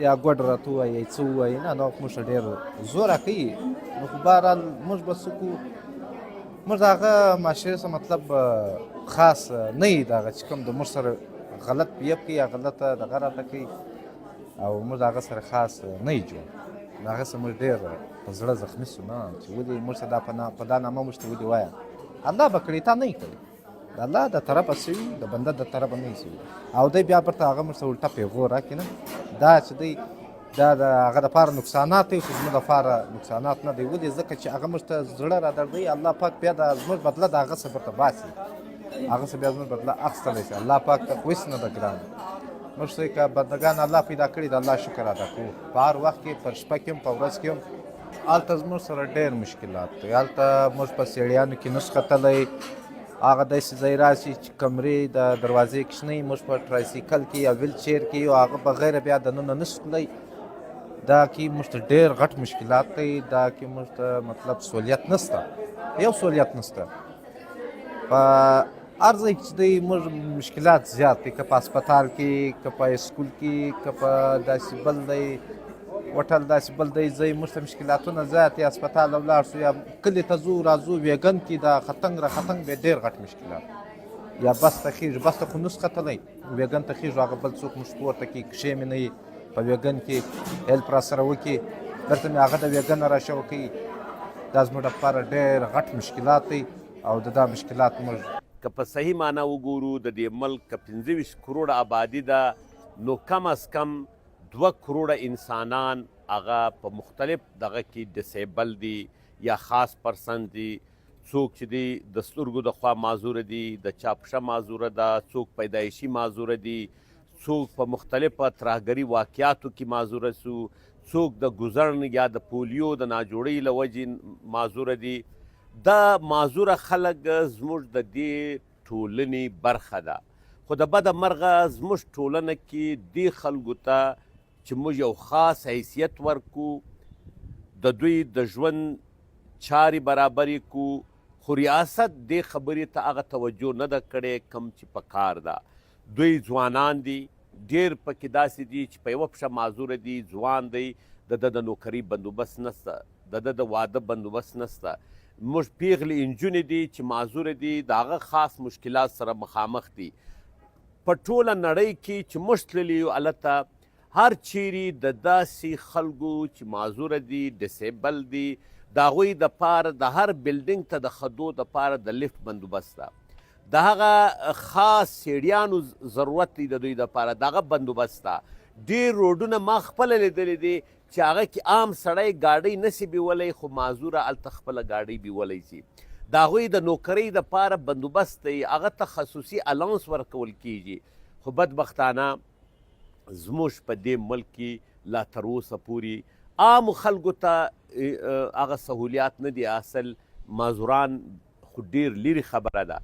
یا ګوډ راته ووایي څه ووایي نه نو موږ ډېر زوره کوي نو خو بهرحال موږ به څه کوو موږ د هغه معاشرې سره مطلب خاص نه یي دغه چې کوم د موږ سره غلط بیهیو کوي یا غلطه دغه راته کوي او موږ د هغه سره خاص نه یو جوړ د هغه سره موږ ډېر په زړه زخمي سو نه چې ولې موږ ته دا په دا نامه موږ ته ولې وایه الله به کړي تا نه یې کړي د الله د طرفه څه وي د بنده د طرفه نه یې څه وي او دی بیا برته هغه موږ ته الټه پیغور راکړي نه دا چې دی دا د هغه دپاره نقصانات دی خو زموږ دپاره نقصانات نه دی ولې ځکه چې هغه موږ ته زړه را دردوي الله پاک بیا د زموږ بدله د هغه څه برته باسي هغه څه بیا زموږ بدله اخیستلی شي الله پاک ته خو هېڅ نه ده ګران موږ چې که بندګان الله پیدا کړي د الله شکر ادا کوو په هر وخت کې پر شپه کې هم په ورځ کې هم هلته زموږ سره ډېر مشکلات دی هلته موږ په سیړیانو کې نشو ختلی هغه داسې ځای راشي چې کمرې د دروازې کوچنۍ موږ په ټرایسیکل کې یا ویل چیر کې او هغه بغیر بیا دننه نشو تللی دا کې موږ ته ډېر غټ مشکلات دی دا کې موږ ته مطلب سهولیت نشته یو سهولیت نشته په هر ځای کې چې دی موږ مشکلات زیات دي که په هسپتال کې که په اسکول کې که په داسې بل دی وټل داسې بل دی ځای موږ ته مشکلاتونه زیات دي هسپتال ته ولاړ شو یا کلي ته ځو راځو ویګن کې دا ختنګ را ختنګ بیا ډېر غټ مشکلات یا بس ته خېږو بس ته خو نس ختلی ویګن ته خېږو هغه بل څوک موږ پورته کړي کښې مې نه وي په ویګن کې هیلپ را سره وکړي درته مې هغه د ویګن نه را شو کوي دا زموږ لپاره ډېر غټ مشکلات دی او د دا مشکلات موږ که په صحیح معنا وګورو د دې ملک که 25 کروڑه آبادي ده نو کم از کم 2 کروڑه انسانان هغه په مختلف دغه کې ډسیبل دي یا خاص پرسن دي څوک چې دي د سترګو د خوا معذوره دي د چا پښه معذوره ده څوک پیدایشي معذوره دي څوک په مختلفه ترهګري واقعاتو کې معذوره سو څوک د ګزرن یا د پولیو د ناجوړۍ له وجې معذوره دي دا معذوره خلک زموږ د دې ټولنې برخه ده خو د بده مرغه زموږ ټولنه کې دې خلکو ته چې موږ یو خاص حیثیت ورکو د دوی د ژوند چارې برابرې کو خو ریاست دې خبرې ته هغه توجه نه ده کړې کم چې په کار ده دوی ځوانان دي ډېر پکې داسې دي چې په یوه پښه معذوره دي ځوان دی د نوکري بندوبست نشته د واده بندوبست نشته موږ پیغلې انجونې دي چې معذوره دي د هغه خاص مشکلات سره مخامخ دي په ټوله نړۍ کې چې موږ تللي یو هلته هر چیرې د داسې خلکو چې معذوره دي ډسیبل دي د هغوی دپاره د هر بلډینګ ته د خدو دپاره د لیفټ بندوبست ده د هغه خاص سیړیانو ضرورت دی د دوی دپاره د هغه بندوبست ده ډېر روډونه ما خپله لیدلی دي چې هغه کې عام سړی ګاډۍ نسي بیولی خو معذوره هلته خپله ګاډۍ بیولی شي د هغوی د نوکرۍ دپاره بندوبست دی هغه ته خصوصي الاونس ورکول کیږي خو بدبختانه زموږ په دې ملک کې لا تر اوسه پورې عامو خلکو ته هغه سهولیات نه دي حاصل معذوران خو ډېر لرې خبره ده